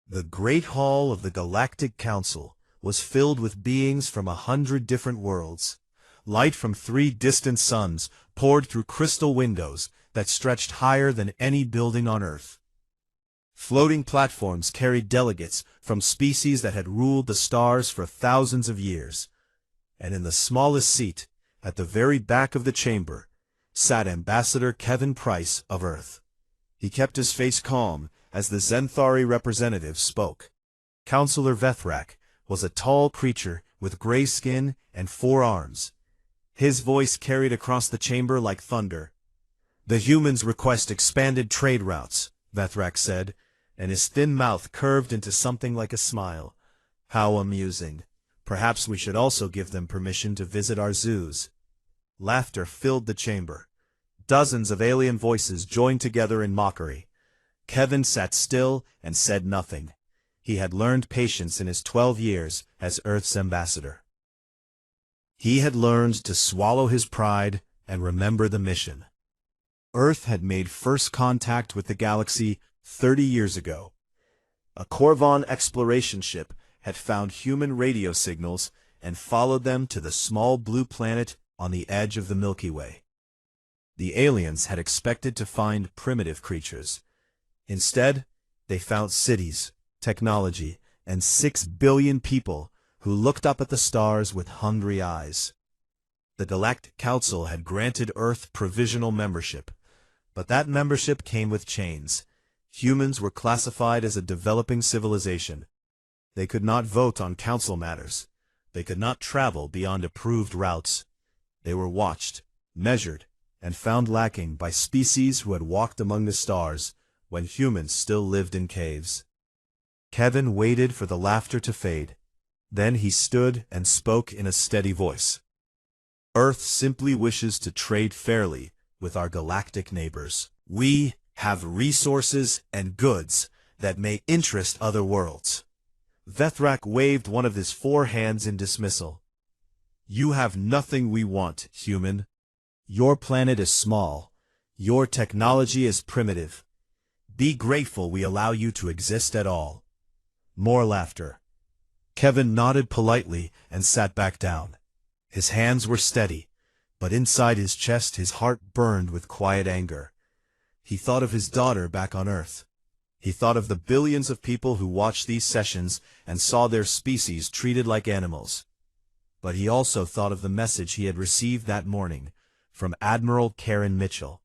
The Great Hall of the Galactic Council was filled with beings from 100 different worlds. Light from 3 distant suns poured through crystal windows that stretched higher than any building on Earth. Floating platforms carried delegates from species that had ruled the stars for thousands of years. And in the smallest seat, at the very back of the chamber, sat Ambassador Kevin Price of Earth. He kept his face calm as the Zenthari representative spoke. Counselor Vethrak was a tall creature with gray skin and 4 arms. His voice carried across the chamber like thunder. "The humans request expanded trade routes," Vethrak said, and his thin mouth curved into something like a smile. "How amusing. Perhaps we should also give them permission to visit our zoos." Laughter filled the chamber. Dozens of alien voices joined together in mockery. Kevin sat still and said nothing. He had learned patience in his 12 years as Earth's ambassador. He had learned to swallow his pride and remember the mission. Earth had made first contact with the galaxy 30 years ago. A Korvan exploration ship had found human radio signals and followed them to the small blue planet on the edge of the Milky Way. The aliens had expected to find primitive creatures. Instead, they found cities, technology, and 6 billion people who looked up at the stars with hungry eyes. The Galactic Council had granted Earth provisional membership, but that membership came with chains. Humans were classified as a developing civilization. They could not vote on council matters. They could not travel beyond approved routes. They were watched, measured, and found lacking by species who had walked among the stars when humans still lived in caves. Kevin waited for the laughter to fade. Then he stood and spoke in a steady voice. "Earth simply wishes to trade fairly with our galactic neighbors. We have resources and goods that may interest other worlds." Vethrak waved one of his 4 hands in dismissal. "You have nothing we want, human. Your planet is small. Your technology is primitive. Be grateful we allow you to exist at all." More laughter. Kevin nodded politely and sat back down. His hands were steady, but inside his chest his heart burned with quiet anger. He thought of his daughter back on Earth. He thought of the billions of people who watched these sessions and saw their species treated like animals. But he also thought of the message he had received that morning from Admiral Karen Mitchell.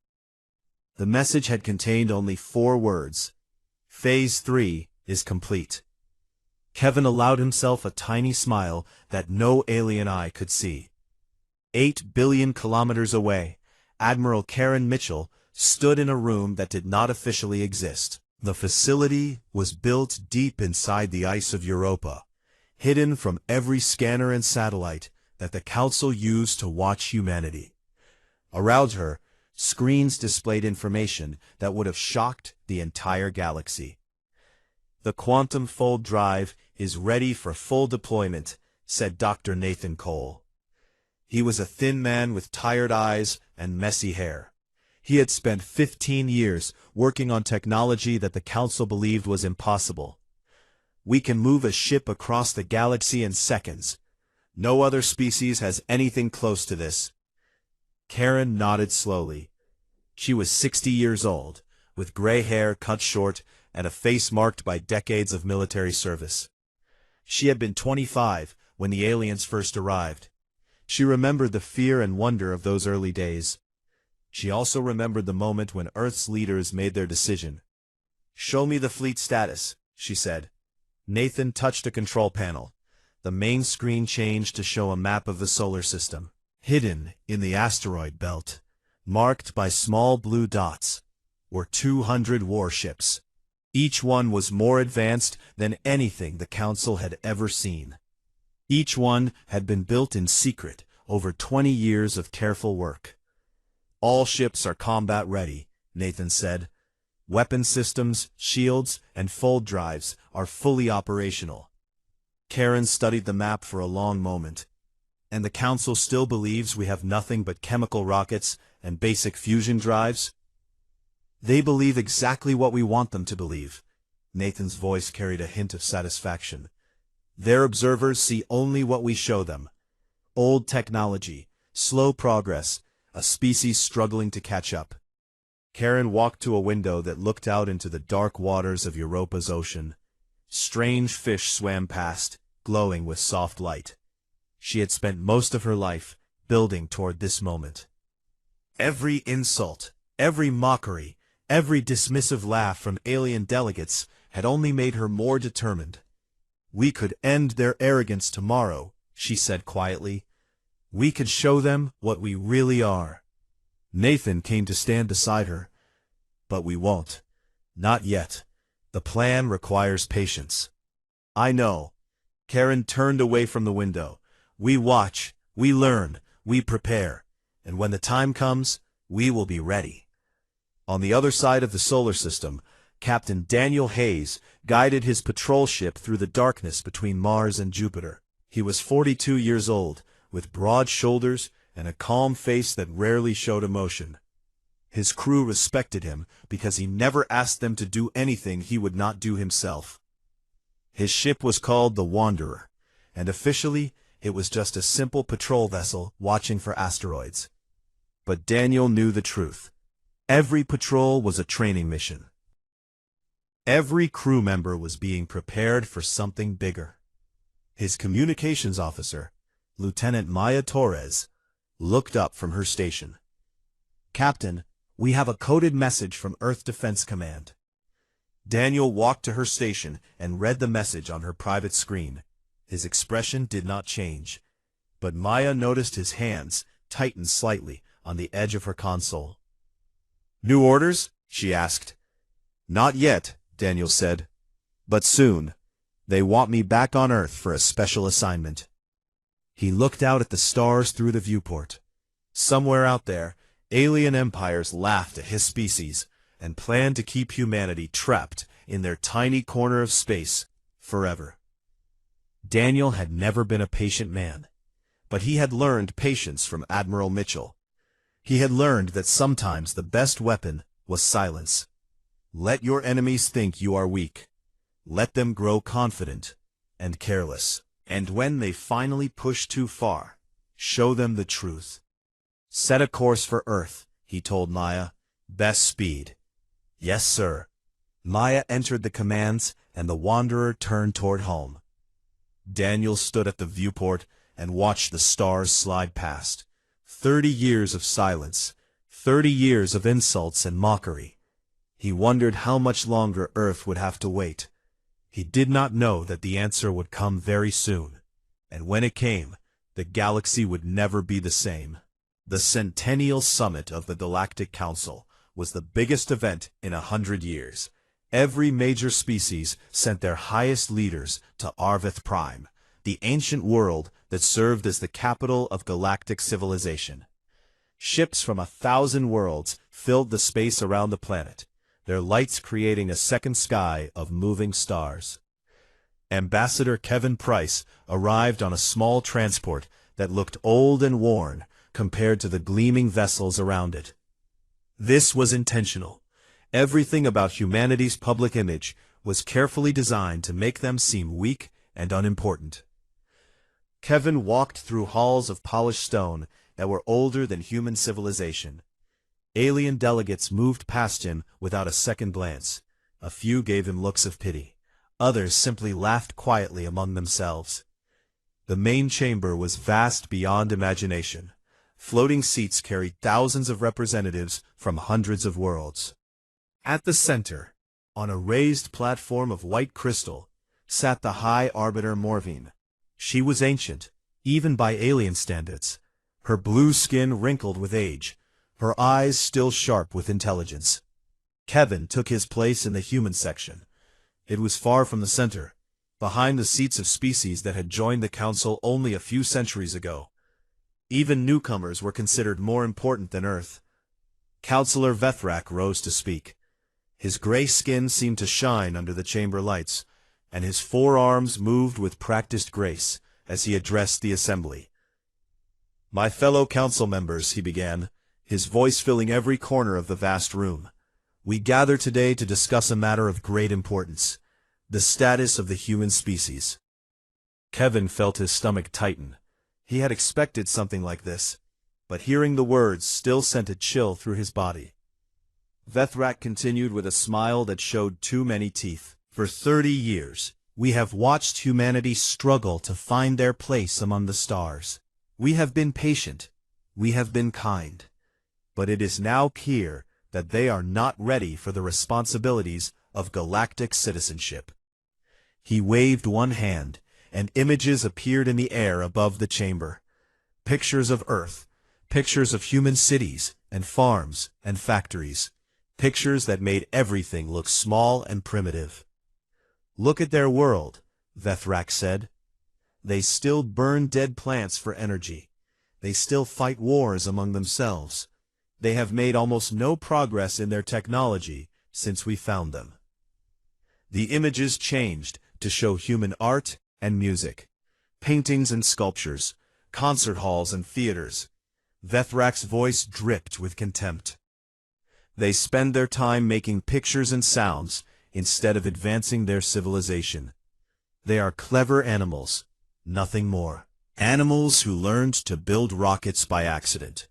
The message had contained only 4 words. Phase 3 is complete. Kevin allowed himself a tiny smile that no alien eye could see. 8 billion kilometers away, Admiral Karen Mitchell stood in a room that did not officially exist. The facility was built deep inside the ice of Europa, hidden from every scanner and satellite that the Council used to watch humanity. Around her, screens displayed information that would have shocked the entire galaxy. "The quantum fold drive is ready for full deployment," said Dr. Nathan Cole. He was a thin man with tired eyes and messy hair. He had spent 15 years working on technology that the Council believed was impossible. "We can move a ship across the galaxy in seconds. No other species has anything close to this." Karen nodded slowly. She was 60 years old, with gray hair cut short and a face marked by decades of military service. She had been 25 when the aliens first arrived. She remembered the fear and wonder of those early days. She also remembered the moment when Earth's leaders made their decision. "Show me the fleet status," she said. Nathan touched a control panel. The main screen changed to show a map of the solar system. Hidden in the asteroid belt, marked by small blue dots, were 200 warships. Each one was more advanced than anything the Council had ever seen. Each one had been built in secret over 20 years of careful work. "All ships are combat ready," Nathan said. "Weapon systems, shields, and fold drives are fully operational." Karen studied the map for a long moment. "And the Council still believes we have nothing but chemical rockets and basic fusion drives?" "They believe exactly what we want them to believe. Nathan's voice carried a hint of satisfaction. Their observers see only what we show them. Old technology, slow progress, a species struggling to catch up. Karen walked to a window that looked out into the dark waters of Europa's ocean. Strange fish swam past, glowing with soft light. She had spent most of her life building toward this moment. Every insult, every mockery, every dismissive laugh from alien delegates had only made her more determined. "We could end their arrogance tomorrow," she said quietly. "We could show them what we really are." Nathan came to stand beside her. "But we won't. Not yet. The plan requires patience." "I know." Karen turned away from the window. "We watch, we learn, we prepare, and when the time comes, we will be ready." On the other side of the solar system, Captain Daniel Hayes guided his patrol ship through the darkness between Mars and Jupiter. He was 42 years old, with broad shoulders and a calm face that rarely showed emotion. His crew respected him because he never asked them to do anything he would not do himself. His ship was called the Wanderer, and officially it was just a simple patrol vessel watching for asteroids. But Daniel knew the truth. Every patrol was a training mission. Every crew member was being prepared for something bigger. His communications officer, Lieutenant Maya Torres, looked up from her station. "Captain, we have a coded message from Earth Defense Command." Daniel walked to her station and read the message on her private screen. His expression did not change, but Maya noticed his hands tighten slightly on the edge of her console. "New orders?" she asked. "Not yet," Daniel said. "But soon. They want me back on Earth for a special assignment." He looked out at the stars through the viewport. Somewhere out there, alien empires laughed at his species and planned to keep humanity trapped in their tiny corner of space forever. Daniel had never been a patient man, but he had learned patience from Admiral Mitchell. He had learned that sometimes the best weapon was silence. Let your enemies think you are weak. Let them grow confident and careless. And when they finally push too far, show them the truth. "Set a course for Earth," he told Maya. "Best speed." "Yes, sir." Maya entered the commands, and the Wanderer turned toward home. Daniel stood at the viewport and watched the stars slide past. 30 years of silence, 30 years of insults and mockery. He wondered how much longer Earth would have to wait. He did not know that the answer would come very soon, and when it came, the galaxy would never be the same. The Centennial Summit of the Galactic Council was the biggest event in 100 years. Every major species sent their highest leaders to Arvith Prime, the ancient world that served as the capital of galactic civilization. Ships from 1,000 worlds filled the space around the planet, their lights creating a second sky of moving stars. Ambassador Kevin Price arrived on a small transport that looked old and worn compared to the gleaming vessels around it. This was intentional. Everything about humanity's public image was carefully designed to make them seem weak and unimportant. Kevin walked through halls of polished stone that were older than human civilization. Alien delegates moved past him without a second glance. A few gave him looks of pity. Others simply laughed quietly among themselves. The main chamber was vast beyond imagination. Floating seats carried thousands of representatives from hundreds of worlds. At the center, on a raised platform of white crystal, sat the High Arbiter Morvine. She was ancient, even by alien standards. Her blue skin wrinkled with age, her eyes still sharp with intelligence. Kevin took his place in the human section. It was far from the center, behind the seats of species that had joined the Council only a few centuries ago. Even newcomers were considered more important than Earth. Councillor Vethrak rose to speak. His gray skin seemed to shine under the chamber lights, and his forearms moved with practiced grace as he addressed the assembly. "My fellow council members," he began, his voice filling every corner of the vast room. "We gather today to discuss a matter of great importance, The status of the human species. Kevin felt his stomach tighten. He had expected something like this, but hearing the words still sent a chill through his body. Vethrak continued with a smile that showed too many teeth. For 30 years, we have watched humanity struggle to find their place among the stars. We have been patient. We have been kind. But it is now clear that they are not ready for the responsibilities of galactic citizenship. He waved one hand, and images appeared in the air above the chamber. Pictures of Earth, pictures of human cities and farms and factories, pictures that made everything look small and primitive. Look at their world, Vethrak said. They still burn dead plants for energy. They still fight wars among themselves. They have made almost no progress in their technology since we found them. The images changed to show human art and music, paintings and sculptures, concert halls and theaters. Vethrak's voice dripped with contempt. They spend their time making pictures and sounds instead of advancing their civilization. They are clever animals, nothing more. Animals who learned to build rockets by accident.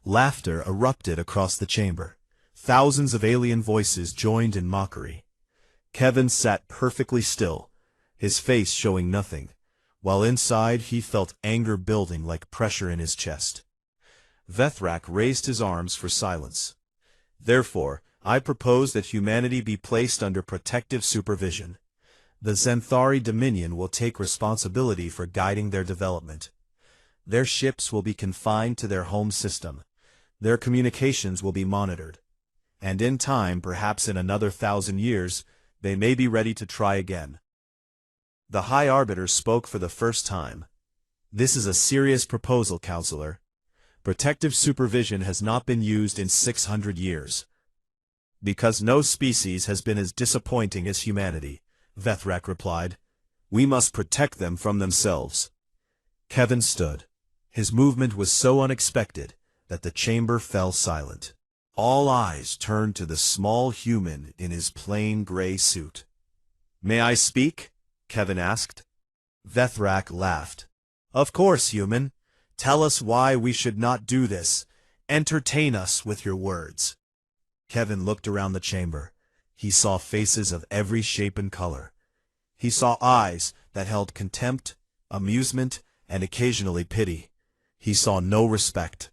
Laughter erupted across the chamber. Thousands of alien voices joined in mockery. Kevin sat perfectly still, his face showing nothing, while inside he felt anger building like pressure in his chest. Vethrak raised his arms for silence. Therefore, I propose that humanity be placed under protective supervision. The Xanthari Dominion will take responsibility for guiding their development. Their ships will be confined to their home system. Their communications will be monitored. And in time, perhaps in another 1,000 years, they may be ready to try again. The High Arbiter spoke for the first time. This is a serious proposal, Counselor. Protective supervision has not been used in 600 years. Because no species has been as disappointing as humanity, Vethrak replied. We must protect them from themselves. Kevin stood. His movement was so unexpected that the chamber fell silent. All eyes turned to the small human in his plain gray suit. May I speak? Kevin asked. Vethrak laughed. Of course, human. Tell us why we should not do this. Entertain us with your words. Kevin looked around the chamber. He saw faces of every shape and color. He saw eyes that held contempt, amusement, and occasionally pity. He saw no respect.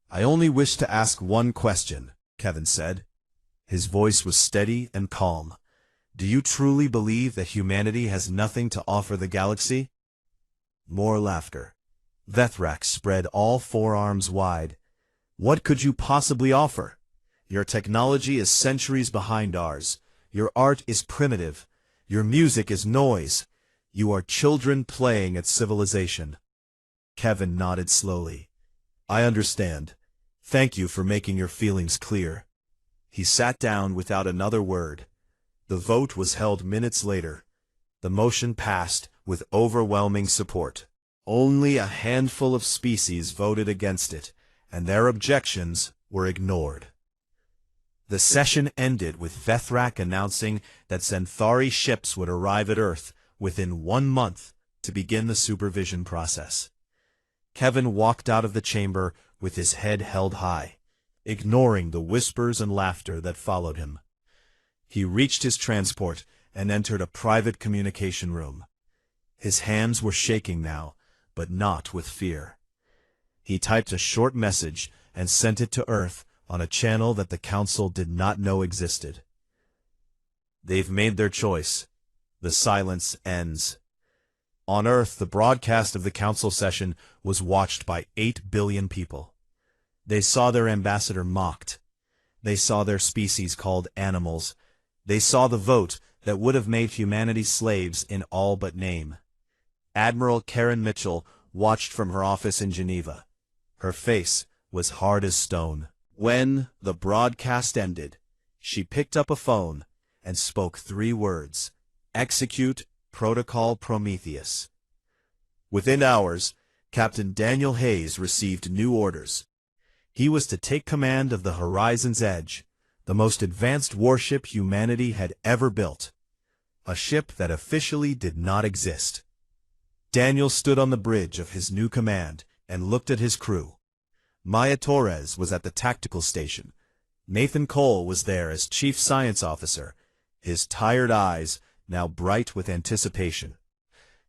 I only wish to ask one question, Kevin said. His voice was steady and calm. Do you truly believe that humanity has nothing to offer the galaxy? More laughter. Vethrak spread all 4 arms wide. What could you possibly offer? Your technology is centuries behind ours. Your art is primitive. Your music is noise. You are children playing at civilization. Kevin nodded slowly. I understand. Thank you for making your feelings clear. He sat down without another word. The vote was held minutes later. The motion passed with overwhelming support. Only a handful of species voted against it, and their objections were ignored. The session ended with Vethrak announcing that Xanthari ships would arrive at Earth within 1 month to begin the supervision process. Kevin walked out of the chamber with his head held high, ignoring the whispers and laughter that followed him. He reached his transport and entered a private communication room. His hands were shaking now, but not with fear. He typed a short message and sent it to Earth on a channel that the Council did not know existed. They've made their choice. The silence ends. On Earth, the broadcast of the Council session was watched by 8 billion people. They saw their ambassador mocked. They saw their species called animals. They saw the vote that would have made humanity slaves in all but name. Admiral Karen Mitchell watched from her office in Geneva. Her face was hard as stone. When the broadcast ended, she picked up a phone and spoke 3 words: Execute Protocol Prometheus. Within hours, Captain Daniel Hayes received new orders. He was to take command of the Horizon's Edge, the most advanced warship humanity had ever built. a ship that officially did not exist. Daniel stood on the bridge of his new command and looked at his crew. Maya Torres was at the tactical station. Nathan Cole was there as chief science officer, his tired eyes now bright with anticipation.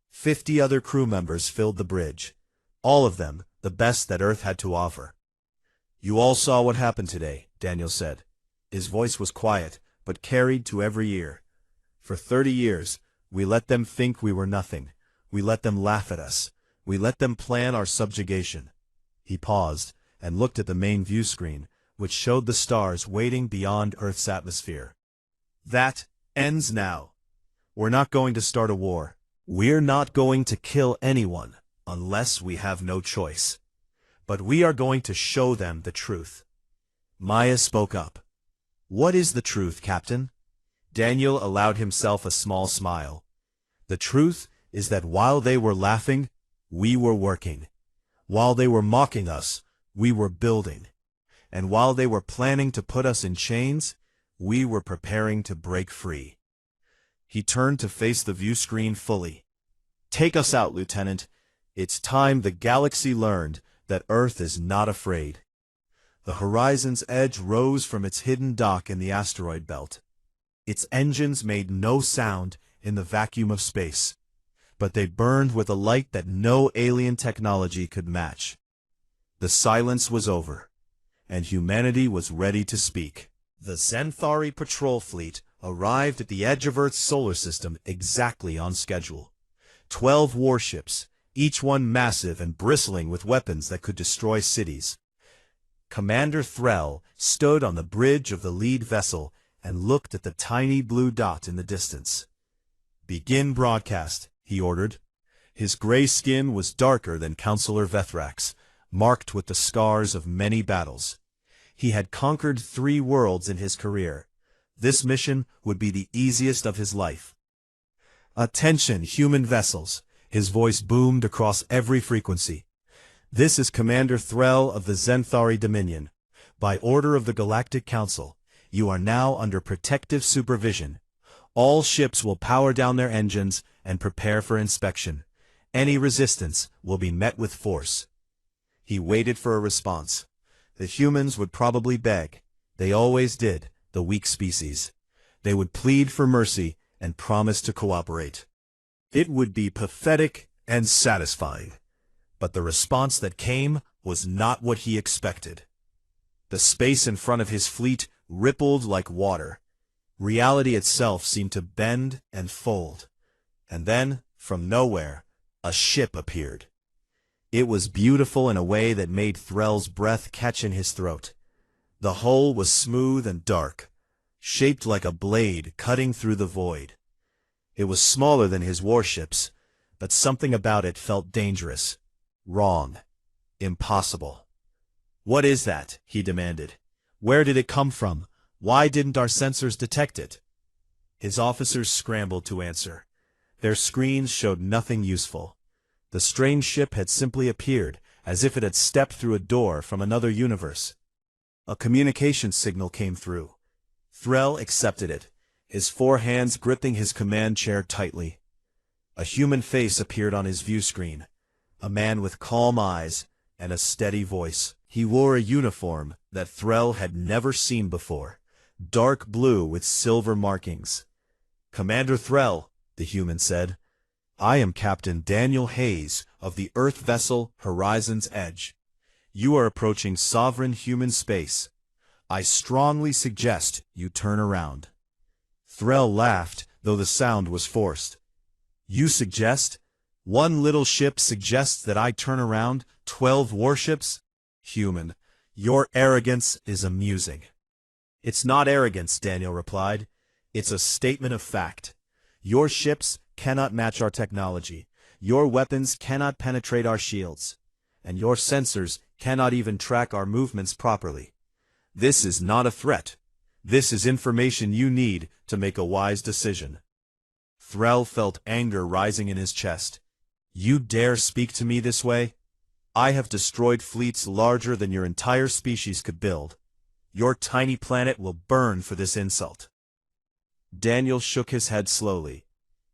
50 other crew members filled the bridge, all of them the best that Earth had to offer. "You all saw what happened today," Daniel said. His voice was quiet, but carried to every ear. "For 30 years, we let them think we were nothing. We let them laugh at us. We let them plan our subjugation." He paused and looked at the main view screen, which showed the stars waiting beyond Earth's atmosphere. "That ends now. We're not going to start a war. We're not going to kill anyone unless we have no choice. But we are going to show them the truth." Maya spoke up. "What is the truth, Captain?" Daniel allowed himself a small smile. "The truth is that while they were laughing, we were working. While they were mocking us, we were building. And while they were planning to put us in chains, we were preparing to break free." He turned to face the view screen fully. "Take us out, Lieutenant. It's time the galaxy learned that Earth is not afraid." The horizon's edge rose from its hidden dock in the asteroid belt. Its engines made no sound in the vacuum of space, but they burned with a light that no alien technology could match. The silence was over, and humanity was ready to speak. The Xanthari patrol fleet arrived at the edge of Earth's solar system exactly on schedule. 12 warships, each one massive and bristling with weapons that could destroy cities. Commander Threll stood on the bridge of the lead vessel and looked at the tiny blue dot in the distance. "Begin broadcast," he ordered. His gray skin was darker than Counselor Vethrak's, marked with the scars of many battles. He had conquered 3 worlds in his career. This mission would be the easiest of his life. "Attention, human vessels," his voice boomed across every frequency. "This is Commander Threll of the Xanthari Dominion. By order of the Galactic Council, you are now under protective supervision. All ships will power down their engines and prepare for inspection. Any resistance will be met with force." He waited for a response. The humans would probably beg. They always did, the weak species. They would plead for mercy and promise to cooperate. It would be pathetic and satisfying. But the response that came was not what he expected. The space in front of his fleet rippled like water. Reality itself seemed to bend and fold. And then, from nowhere, a ship appeared. It was beautiful in a way that made Threll's breath catch in his throat. The hull was smooth and dark, shaped like a blade cutting through the void. It was smaller than his warships, but something about it felt dangerous, wrong, impossible. "What is that?" he demanded. "Where did it come from? Why didn't our sensors detect it?" His officers scrambled to answer. Their screens showed nothing useful. The strange ship had simply appeared, as if it had stepped through a door from another universe. A communication signal came through. Threll accepted it, his 4 hands gripping his command chair tightly. A human face appeared on his view screen, a man with calm eyes and a steady voice. He wore a uniform that Threll had never seen before, dark blue with silver markings. "Commander Threll," the human said, "I am Captain Daniel Hayes of the Earth vessel Horizon's Edge. You are approaching sovereign human space. I strongly suggest you turn around." Threll laughed, though the sound was forced. "You suggest? One little ship suggests that I turn around 12 warships? Human, your arrogance is amusing." "It's not arrogance," Daniel replied. "It's a statement of fact. Your ships cannot match our technology. Your weapons cannot penetrate our shields. And your sensors cannot even track our movements properly. This is not a threat. This is information you need to make a wise decision." Threll felt anger rising in his chest. "You dare speak to me this way? I have destroyed fleets larger than your entire species could build. Your tiny planet will burn for this insult." Daniel shook his head slowly,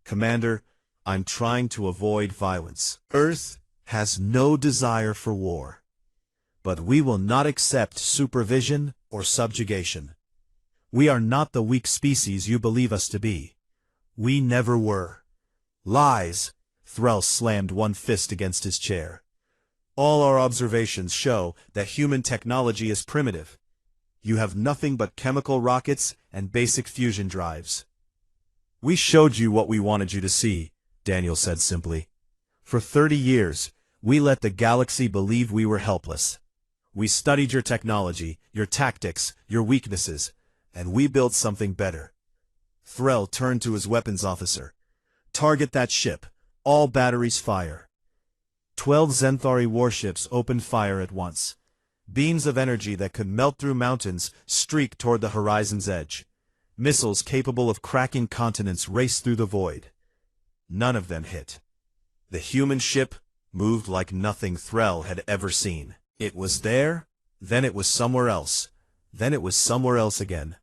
Commander, I'm trying to avoid violence. Earth has no desire for war. But we will not accept supervision or subjugation. We are not the weak species you believe us to be. We never were. Lies! Thrall slammed one fist against his chair. All our observations show that human technology is primitive. You have nothing but chemical rockets and basic fusion drives. We showed you what we wanted you to see, Daniel said simply. For 30 years, we let the galaxy believe we were helpless. We studied your technology, your tactics, your weaknesses, and we built something better. Thrall turned to his weapons officer. Target that ship. All batteries fire. 12 Zenthari warships opened fire at once. Beams of energy that could melt through mountains streaked toward the horizon's edge. Missiles capable of cracking continents raced through the void. None of them hit. The human ship moved like nothing Thrall had ever seen. It was there, then it was somewhere else, then it was somewhere else again.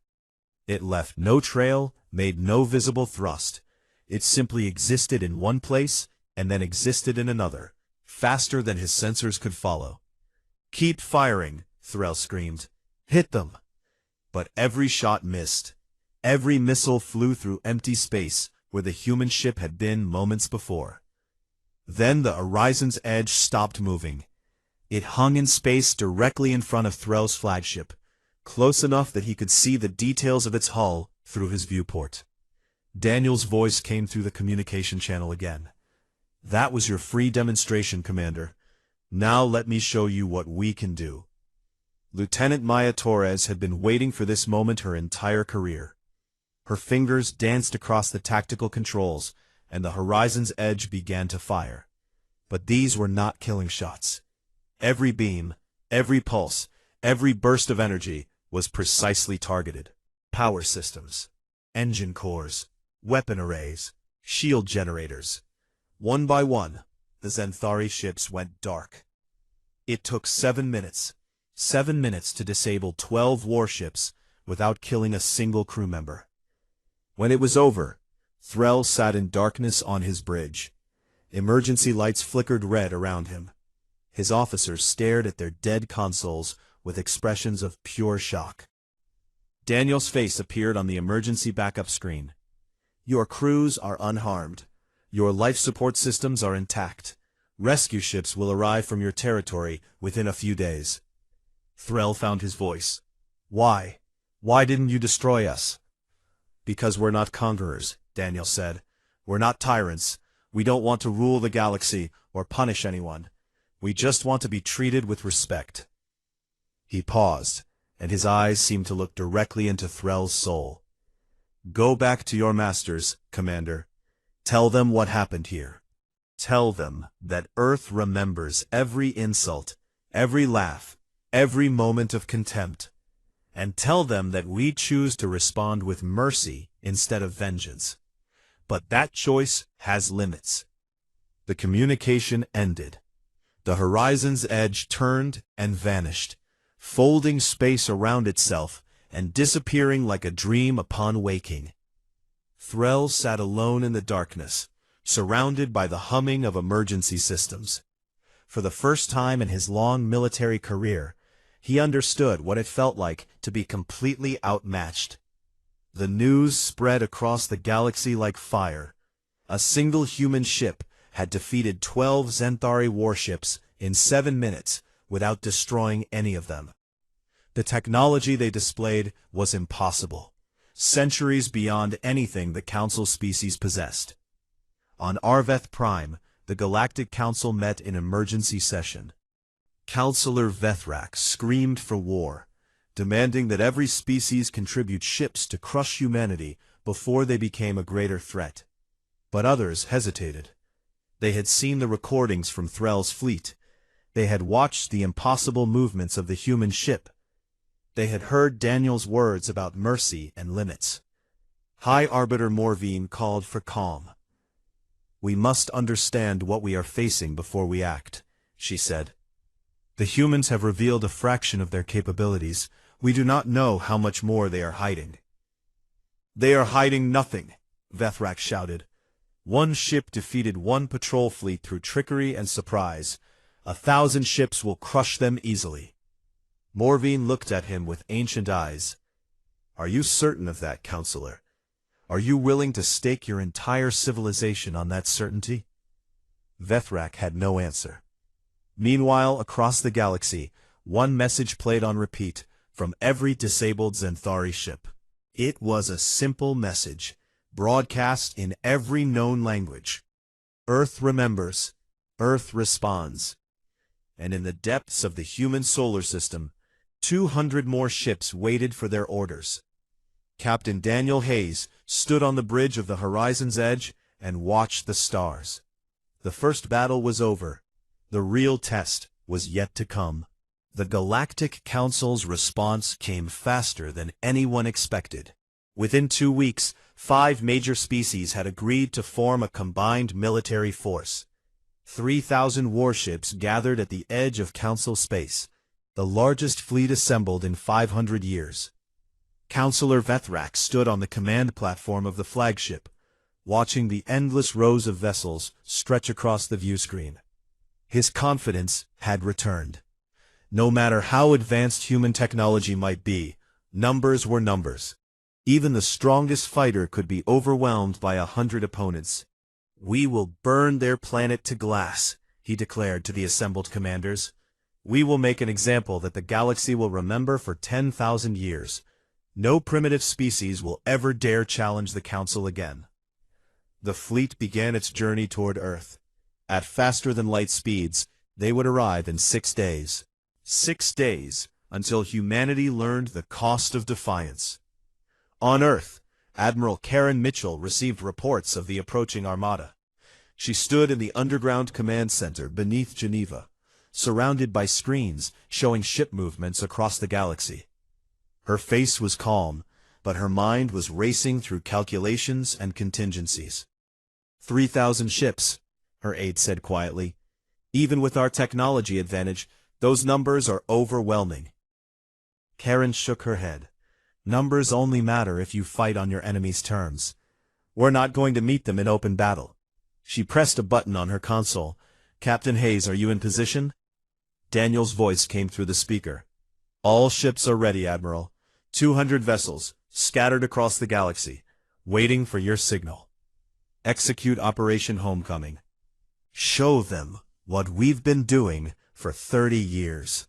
It left no trail, made no visible thrust. It simply existed in one place, and then existed in another, faster than his sensors could follow. Keep firing, Thrall screamed. Hit them. But every shot missed. Every missile flew through empty space where the human ship had been moments before. Then the horizon's edge stopped moving. It hung in space directly in front of Thrall's flagship, close enough that he could see the details of its hull through his viewport. Daniel's voice came through the communication channel again. That was your free demonstration, Commander. Now let me show you what we can do. Lieutenant Maya Torres had been waiting for this moment her entire career. Her fingers danced across the tactical controls, and the horizon's edge began to fire. But these were not killing shots. Every beam, every pulse, every burst of energy was precisely targeted. Power systems, engine cores, weapon arrays, shield generators. One by one, the Zenthari ships went dark. It took 7 minutes. 7 minutes to disable 12 warships without killing a single crew member. When it was over, Thrall sat in darkness on his bridge. Emergency lights flickered red around him. His officers stared at their dead consoles with expressions of pure shock. Daniel's face appeared on the emergency backup screen. Your crews are unharmed. Your life support systems are intact. Rescue ships will arrive from your territory within a few days. Thrall found his voice. Why? Why didn't you destroy us? Because we're not conquerors, Daniel said. We're not tyrants. We don't want to rule the galaxy or punish anyone. We just want to be treated with respect. He paused, and his eyes seemed to look directly into Thrall's soul. Go back to your masters, Commander. Tell them what happened here. Tell them that Earth remembers every insult, every laugh, every moment of contempt. And tell them that we choose to respond with mercy instead of vengeance. But that choice has limits. The communication ended. The horizon's edge turned and vanished, folding space around itself and disappearing like a dream upon waking. Thrall sat alone in the darkness, surrounded by the humming of emergency systems. For the first time in his long military career, he understood what it felt like to be completely outmatched. The news spread across the galaxy like fire. A single human ship had defeated 12 Zenthari warships in 7 minutes without destroying any of them. The technology they displayed was impossible, centuries beyond anything the Council species possessed. On Arveth Prime, the Galactic Council met in emergency session. Councillor Vethrak screamed for war, demanding that every species contribute ships to crush humanity before they became a greater threat. But others hesitated. They had seen the recordings from Thrall's fleet. They had watched the impossible movements of the human ship. They had heard Daniel's words about mercy and limits. High Arbiter Morvine called for calm. We must understand what we are facing before we act, she said. The humans have revealed a fraction of their capabilities. We do not know how much more they are hiding. They are hiding nothing, Vethrak shouted. One ship defeated one patrol fleet through trickery and surprise. 1,000 ships will crush them easily. Morvine looked at him with ancient eyes. Are you certain of that, counselor? Are you willing to stake your entire civilization on that certainty? Vethrak had no answer. Meanwhile, across the galaxy, one message played on repeat from every disabled Zenthari ship. It was a simple message, broadcast in every known language. Earth remembers, Earth responds. And in the depths of the human solar system, 200 more ships waited for their orders. Captain Daniel Hayes stood on the bridge of the horizon's edge and watched the stars. The first battle was over. The real test was yet to come. The Galactic Council's response came faster than anyone expected. Within 2 weeks, 5 major species had agreed to form a combined military force. 3,000 warships gathered at the edge of Council space, the largest fleet assembled in 500 years. Counselor Vethrak stood on the command platform of the flagship, watching the endless rows of vessels stretch across the viewscreen. His confidence had returned. No matter how advanced human technology might be, numbers were numbers. Even the strongest fighter could be overwhelmed by 100 opponents. We will burn their planet to glass, he declared to the assembled commanders. We will make an example that the galaxy will remember for 10,000 years. No primitive species will ever dare challenge the Council again. The fleet began its journey toward Earth. At faster-than-light speeds, they would arrive in 6 days. 6 days, until humanity learned the cost of defiance. On Earth, Admiral Karen Mitchell received reports of the approaching armada. She stood in the underground command center beneath Geneva, surrounded by screens showing ship movements across the galaxy. Her face was calm, but her mind was racing through calculations and contingencies. 3,000 ships, her aide said quietly. Even with our technology advantage, those numbers are overwhelming. Karen shook her head. Numbers only matter if you fight on your enemy's terms. We're not going to meet them in open battle. She pressed a button on her console. Captain Hayes, are you in position? Daniel's voice came through the speaker. All ships are ready, Admiral. 200 vessels, scattered across the galaxy, waiting for your signal. Execute Operation Homecoming. Show them what we've been doing for 30 years.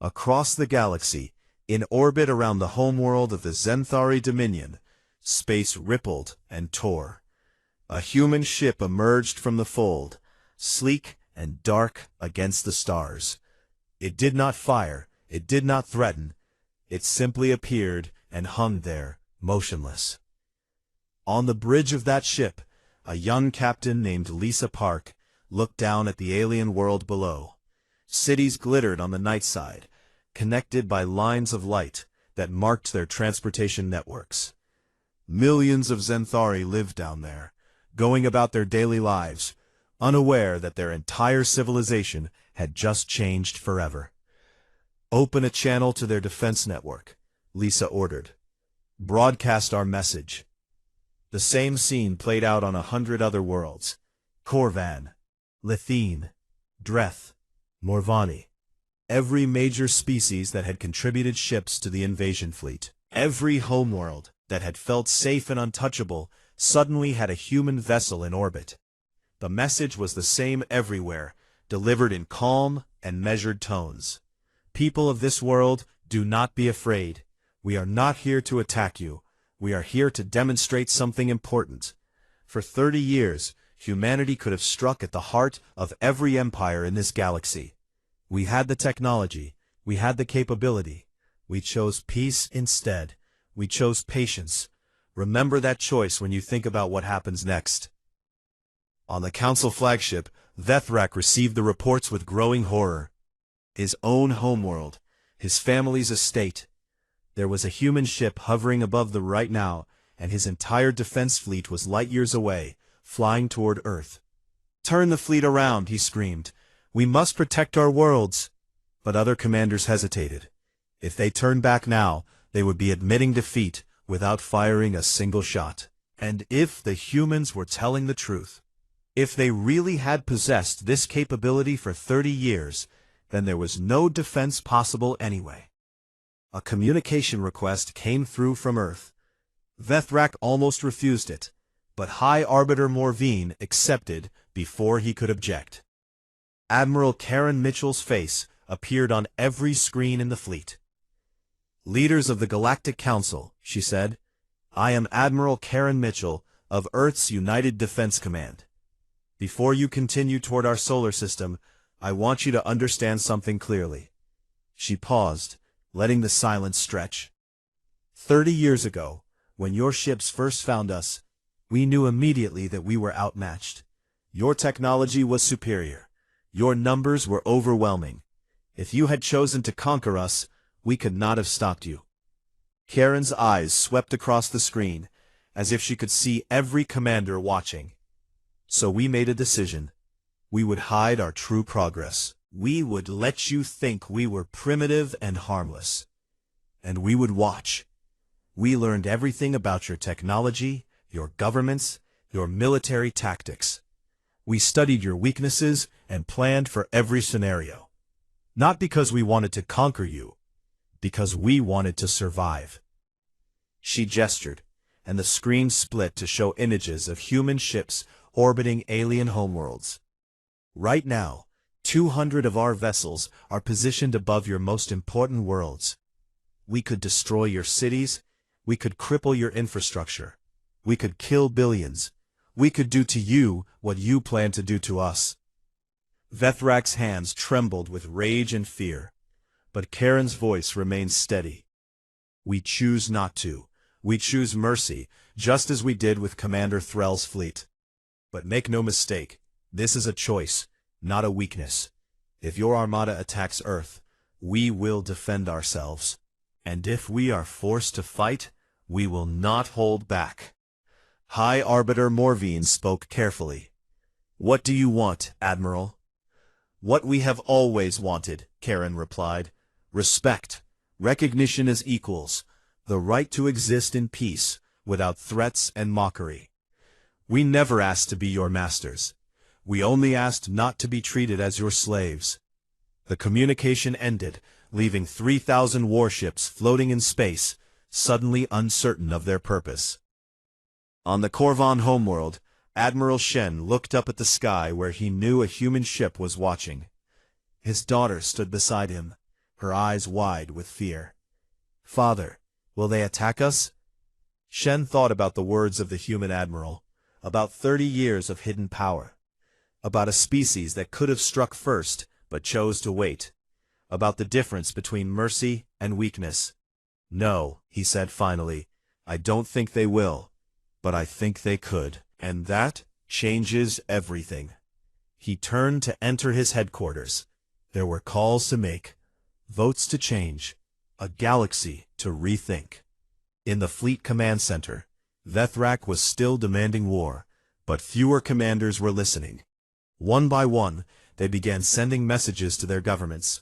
Across the galaxy, in orbit around the homeworld of the Zenthari Dominion, space rippled and tore. A human ship emerged from the fold, sleek and dark against the stars. It did not fire, it did not threaten. It simply appeared and hung there, motionless. On the bridge of that ship, a young captain named Lisa Park looked down at the alien world below. Cities glittered on the night side, connected by lines of light that marked their transportation networks. Millions of Zenthari lived down there, going about their daily lives, unaware that their entire civilization had just changed forever. Open a channel to their defense network, Lisa ordered. Broadcast our message. The same scene played out on 100 other worlds. Korvan, Lithene, Dreth, Morvani. Every major species that had contributed ships to the invasion fleet. Every homeworld that had felt safe and untouchable suddenly had a human vessel in orbit. The message was the same everywhere, delivered in calm and measured tones. People of this world, do not be afraid. We are not here to attack you. We are here to demonstrate something important. For 30 years, humanity could have struck at the heart of every empire in this galaxy. We had the technology. We had the capability. We chose peace instead. We chose patience. Remember that choice when you think about what happens next. On the Council flagship, Vethrak received the reports with growing horror. His own homeworld, his family's estate. There was a human ship hovering above them right now, and his entire defense fleet was light years away, flying toward Earth. Turn the fleet around, he screamed. We must protect our worlds. But other commanders hesitated. If they turned back now, they would be admitting defeat without firing a single shot. And if the humans were telling the truth, if they really had possessed this capability for 30 years, then there was no defense possible anyway. A communication request came through from Earth. Vethrak almost refused it, but High Arbiter Morvine accepted before he could object. Admiral Karen Mitchell's face appeared on every screen in the fleet. "Leaders of the Galactic Council," she said, "I am Admiral Karen Mitchell of Earth's United Defense Command. Before you continue toward our solar system, I want you to understand something clearly." She paused, letting the silence stretch. 30 years ago, when your ships first found us, we knew immediately that we were outmatched. Your technology was superior. Your numbers were overwhelming. If you had chosen to conquer us, we could not have stopped you. Karen's eyes swept across the screen, as if she could see every commander watching. So we made a decision. We would hide our true progress. We would let you think we were primitive and harmless. And we would watch. We learned everything about your technology, your governments, your military tactics. We studied your weaknesses and planned for every scenario. Not because we wanted to conquer you, because we wanted to survive. She gestured, and the screen split to show images of human ships orbiting alien homeworlds. Right now, 200 of our vessels are positioned above your most important worlds. We could destroy your cities. We could cripple your infrastructure. We could kill billions. We could do to you what you plan to do to us. Vethrak's hands trembled with rage and fear, but Karen's voice remained steady. We choose not to. We choose mercy, just as we did with Commander Threll's fleet. But make no mistake, this is a choice, not a weakness. If your armada attacks Earth, we will defend ourselves. And if we are forced to fight, we will not hold back. High Arbiter Morvine spoke carefully. What do you want, Admiral? What we have always wanted, Karen replied. Respect, recognition as equals, the right to exist in peace, without threats and mockery. We never asked to be your masters. We only asked not to be treated as your slaves. The communication ended, leaving 3,000 warships floating in space, suddenly uncertain of their purpose. On the Korvan homeworld, Admiral Shen looked up at the sky where he knew a human ship was watching. His daughter stood beside him, her eyes wide with fear. "Father, will they attack us?" Shen thought about the words of the human admiral, about 30 years of hidden power, about a species that could have struck first but chose to wait, about the difference between mercy and weakness. "No," he said finally, "I don't think they will, but I think they could, and that changes everything." He turned to enter his headquarters. There were calls to make, votes to change, a galaxy to rethink. In the Fleet Command Center, Vethrak was still demanding war, but fewer commanders were listening. One by one, they began sending messages to their governments.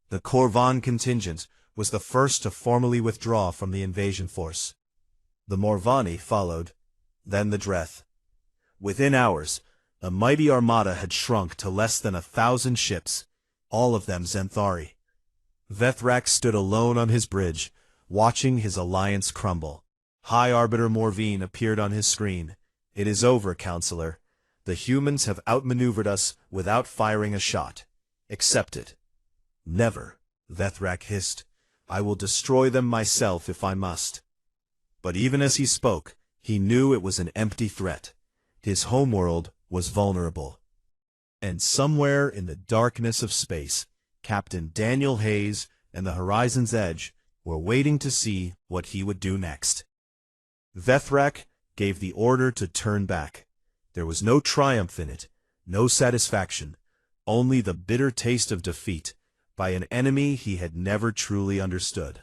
The Korvan contingent was the first to formally withdraw from the invasion force. The Morvani followed, then the Dreth. Within hours, a mighty armada had shrunk to less than 1,000 ships, all of them Zenthari. Vethrak stood alone on his bridge, watching his alliance crumble. High Arbiter Morvine appeared on his screen. "It is over, Counselor. The humans have outmaneuvered us without firing a shot. Accept it." "Never," Vethrak hissed. "I will destroy them myself if I must." But even as he spoke, he knew it was an empty threat. His homeworld was vulnerable. And somewhere in the darkness of space, Captain Daniel Hayes and the Horizon's Edge were waiting to see what he would do next. Vethrak gave the order to turn back. There was no triumph in it, no satisfaction, only the bitter taste of defeat by an enemy he had never truly understood.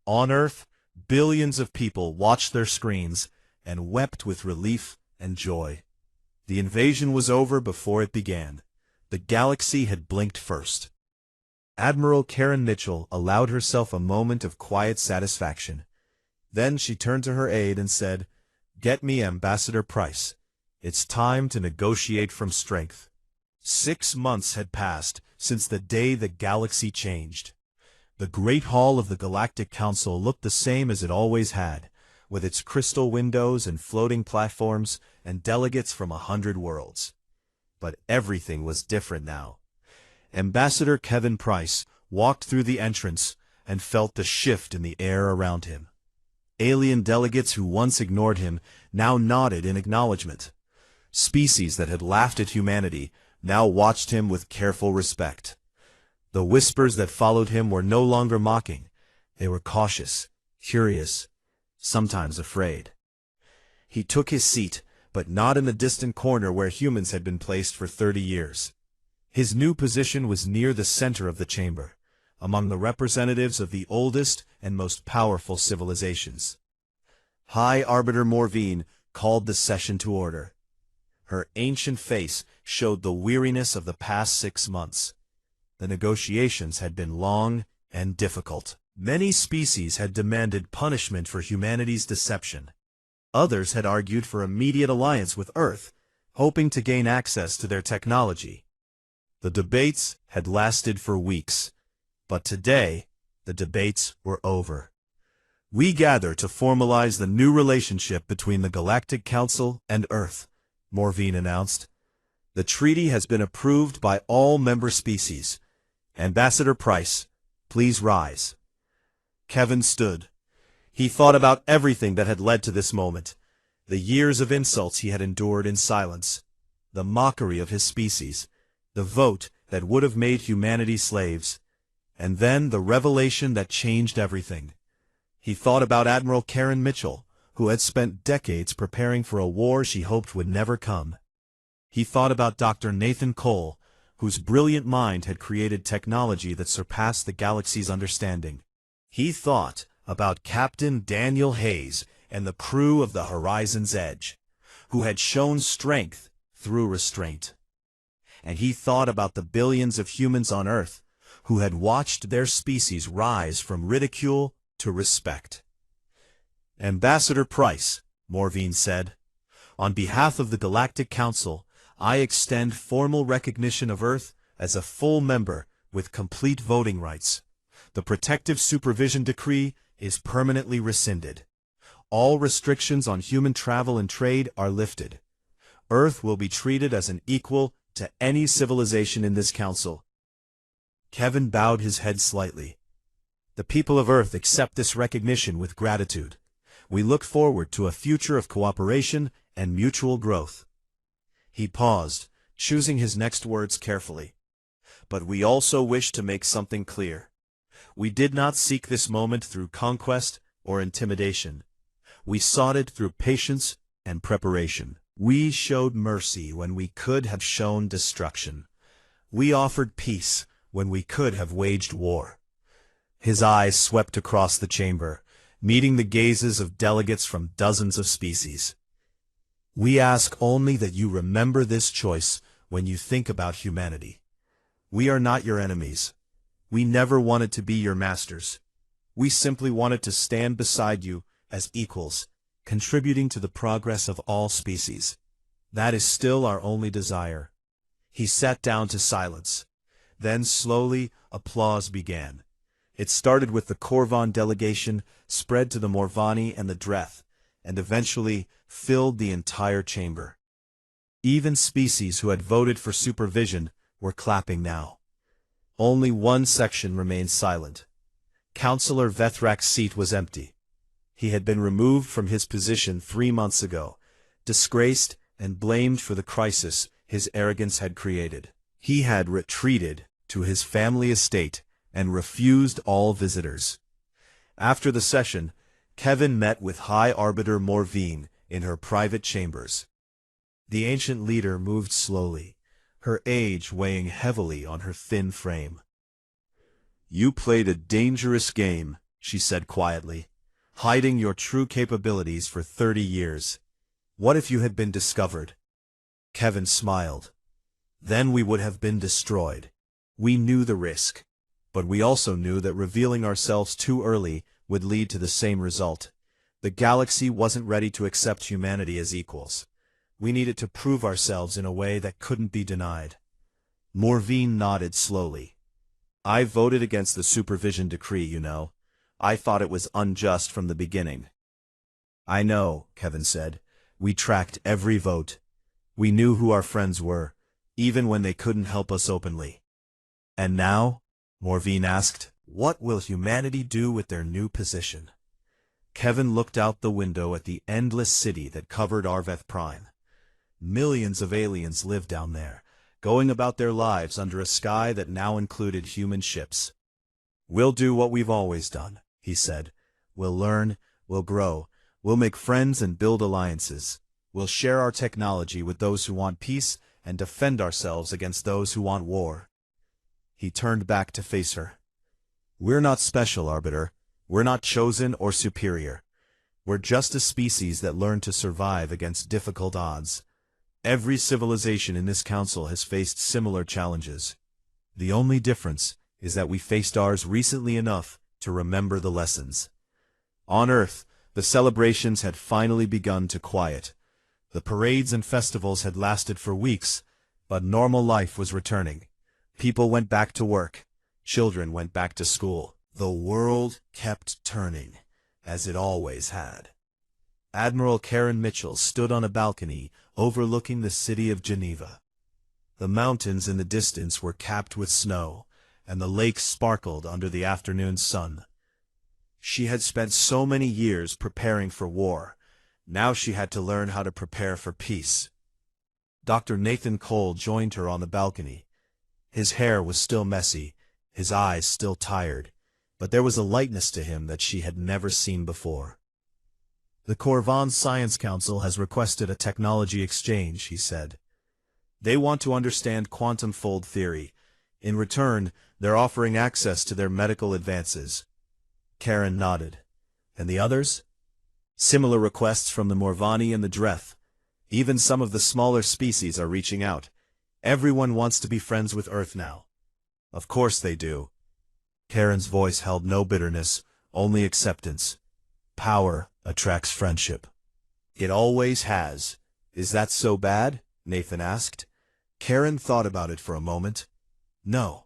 On Earth, billions of people watched their screens and wept with relief and joy. The invasion was over before it began. The galaxy had blinked first. Admiral Karen Mitchell allowed herself a moment of quiet satisfaction. Then she turned to her aide and said, Get me Ambassador Price. It's time to negotiate from strength. 6 months had passed since the day the galaxy changed. The Great Hall of the Galactic Council looked the same as it always had, with its crystal windows and floating platforms and delegates from 100 worlds. But everything was different now. Ambassador Kevin Price walked through the entrance and felt the shift in the air around him. Alien delegates who once ignored him now nodded in acknowledgement. Species that had laughed at humanity now watched him with careful respect. The whispers that followed him were no longer mocking. They were cautious, curious, sometimes afraid. He took his seat, but not in the distant corner where humans had been placed for 30 years. His new position was near the center of the chamber, among the representatives of the oldest and most powerful civilizations. High Arbiter Morvine called the session to order. Her ancient face showed the weariness of the past 6 months. The negotiations had been long and difficult. Many species had demanded punishment for humanity's deception. Others had argued for immediate alliance with Earth, hoping to gain access to their technology. The debates had lasted for weeks, but today the debates were over. We gather to formalize the new relationship between the Galactic Council and Earth, Morvine announced. The treaty has been approved by all member species. Ambassador Price, please rise. Kevin stood. He thought about everything that had led to this moment, the years of insults he had endured in silence, the mockery of his species, the vote that would have made humanity slaves, and then the revelation that changed everything. He thought about Admiral Karen Mitchell, who had spent decades preparing for a war she hoped would never come. He thought about Dr. Nathan Cole, whose brilliant mind had created technology that surpassed the galaxy's understanding. He thought about Captain Daniel Hayes and the crew of the Horizon's Edge, who had shown strength through restraint. And he thought about the billions of humans on Earth who had watched their species rise from ridicule to respect. Ambassador Price, Morvine said, on behalf of the Galactic Council, I extend formal recognition of Earth as a full member with complete voting rights. The Protective Supervision Decree is permanently rescinded. All restrictions on human travel and trade are lifted. Earth will be treated as an equal to any civilization in this council. Kevin bowed his head slightly. The people of Earth accept this recognition with gratitude. We look forward to a future of cooperation and mutual growth. He paused, choosing his next words carefully. But we also wish to make something clear. We did not seek this moment through conquest or intimidation. We sought it through patience and preparation. We showed mercy when we could have shown destruction. We offered peace when we could have waged war. His eyes swept across the chamber, meeting the gazes of delegates from dozens of species. We ask only that you remember this choice when you think about humanity. We are not your enemies. We never wanted to be your masters. We simply wanted to stand beside you as equals, contributing to the progress of all species. That is still our only desire. He sat down to silence. Then slowly, applause began. It started with the Corvan delegation, spread to the Morvani and the Dreth, and eventually filled the entire chamber. Even species who had voted for supervision were clapping now. Only one section remained silent. Councillor Vethrak's seat was empty. He had been removed from his position 3 months ago, disgraced and blamed for the crisis his arrogance had created. He had retreated to his family estate and refused all visitors. After the session, Kevin met with High Arbiter Morvine in her private chambers. The ancient leader moved slowly, her age weighing heavily on her thin frame. "You played a dangerous game," she said quietly, "hiding your true capabilities for 30 years. What if you had been discovered?" Kevin smiled. "Then we would have been destroyed. We knew the risk, but we also knew that revealing ourselves too early would lead to the same result, The galaxy wasn't ready to accept humanity as equals. We needed to prove ourselves in a way that couldn't be denied. Morvine nodded slowly. I voted against the supervision decree, you know. I thought it was unjust from the beginning. I know, Kevin said. We tracked every vote. We knew who our friends were, even when they couldn't help us openly. And now? Morvine asked. What will humanity do with their new position? Kevin looked out the window at the endless city that covered Arveth Prime. Millions of aliens lived down there, going about their lives under a sky that now included human ships. We'll do what we've always done, he said. We'll learn, we'll grow, we'll make friends and build alliances. We'll share our technology with those who want peace and defend ourselves against those who want war. He turned back to face her. We're not special, Arbiter. We're not chosen or superior. We're just a species that learned to survive against difficult odds. Every civilization in this council has faced similar challenges. The only difference is that we faced ours recently enough to remember the lessons. On Earth, the celebrations had finally begun to quiet. The parades and festivals had lasted for weeks, but normal life was returning. People went back to work. Children went back to school. The world kept turning, as it always had. Admiral Karen Mitchell stood on a balcony overlooking the city of Geneva. The mountains in the distance were capped with snow, and the lakes sparkled under the afternoon sun. She had spent so many years preparing for war. Now she had to learn how to prepare for peace. Dr. Nathan Cole joined her on the balcony. His hair was still messy, his eyes still tired, but there was a lightness to him that she had never seen before. The Corvan Science Council has requested a technology exchange, he said. They want to understand quantum fold theory. In return, they're offering access to their medical advances. Karen nodded. And the others? Similar requests from the Morvani and the Dreth. Even some of the smaller species are reaching out. Everyone wants to be friends with Earth now. Of course they do. Karen's voice held no bitterness, only acceptance. Power attracts friendship. It always has. Is that so bad? Nathan asked. Karen thought about it for a moment. No.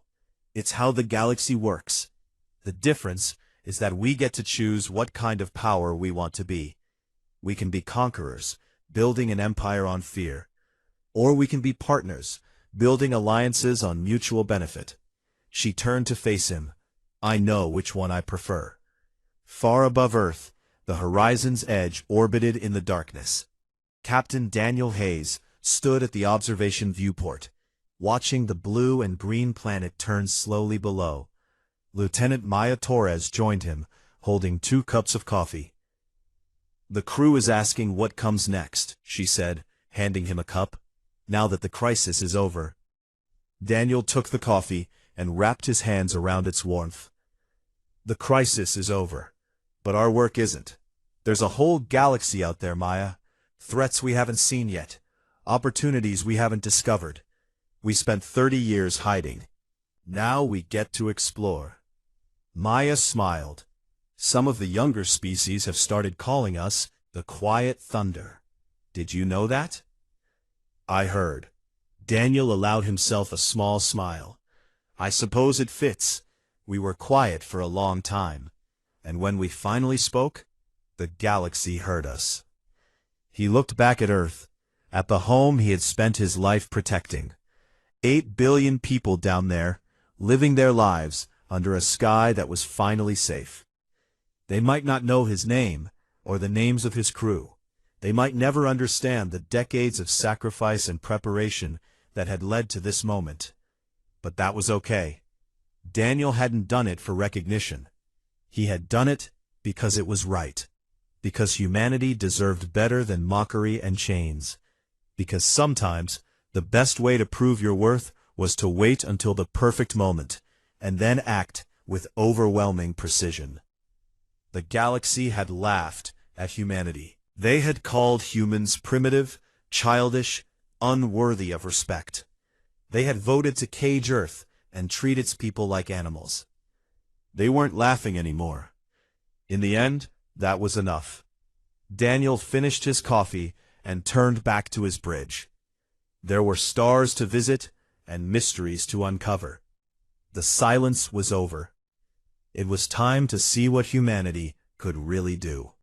It's how the galaxy works. The difference is that we get to choose what kind of power we want to be. We can be conquerors, building an empire on fear. Or we can be partners, building alliances on mutual benefit. She turned to face him. I know which one I prefer. Far above Earth, the horizon's edge orbited in the darkness. Captain Daniel Hayes stood at the observation viewport, watching the blue and green planet turn slowly below. Lieutenant Maya Torres joined him, holding 2 cups of coffee. The crew is asking what comes next, she said, handing him a cup, now that the crisis is over. Daniel took the coffee and wrapped his hands around its warmth. The crisis is over, but our work isn't. There's a whole galaxy out there, Maya. Threats we haven't seen yet. Opportunities we haven't discovered. We spent 30 years hiding. Now we get to explore. Maya smiled. Some of the younger species have started calling us the Quiet Thunder. Did you know that? I heard. Daniel allowed himself a small smile. I suppose it fits. We were quiet for a long time. And when we finally spoke, the galaxy heard us. He looked back at Earth, at the home he had spent his life protecting. 8 billion people down there, living their lives under a sky that was finally safe. They might not know his name, or the names of his crew. They might never understand the decades of sacrifice and preparation that had led to this moment. But that was okay. Daniel hadn't done it for recognition. He had done it because it was right. Because humanity deserved better than mockery and chains. Because sometimes the best way to prove your worth was to wait until the perfect moment, and then act with overwhelming precision. The galaxy had laughed at humanity. They had called humans primitive, childish, unworthy of respect. They had voted to cage Earth and treat its people like animals. They weren't laughing anymore. In the end, that was enough. Daniel finished his coffee and turned back to his bridge. There were stars to visit and mysteries to uncover. The silence was over. It was time to see what humanity could really do.